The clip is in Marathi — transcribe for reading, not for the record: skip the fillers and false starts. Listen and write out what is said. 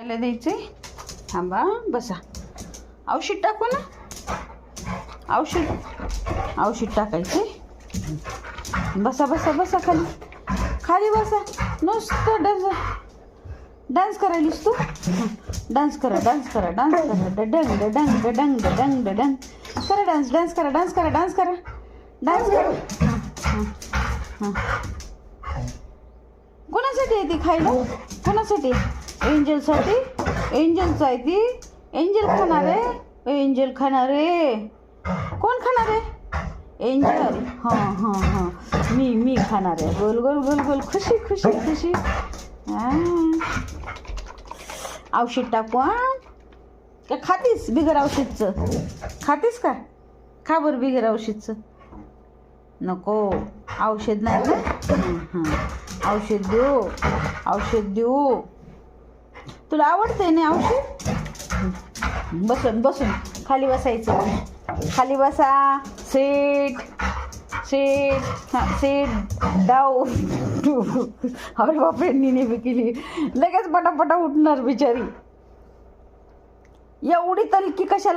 खायला द्यायचे. थांबा बसा. औषध टाकू ना. औषध टाकायचे. बसा बसा बसा खाली खाली बसा. नुसतं डान्स करायलीस तू. डान्स करा डान्स करा डान्स करा डडंग डडंग डडंग डडंग डडंग करा. डान्स करा डान्स करा डान्स करा डान्स करा. कोणासाठी आहे ती खायला? कोणासाठी? एंजलसाठी. एंजलचं आहे ती. एंजल खाणार आहे. एंजल खाणार आहे. कोण खाणार आहे? एंजल. हां हां हां मी खाणार आहे. गोल गोल गोल गोल खुशी खुशी खुशी. औषध टाकू. का खातीस बिगर औषधचं? खातीस का? खा बरं बिगर औषधचं. नको औषध नाही ना. औषध देऊ. औषध देऊ. तुला आवडतंय ना औषध? बसून बसून खाली बसायचं. खाली बसा. Set set. हां सेट डाऊ. अरे बापरे निने बी केली. लगेच पटापटा उठणार बिचारी. एवढी तलकी कशाला?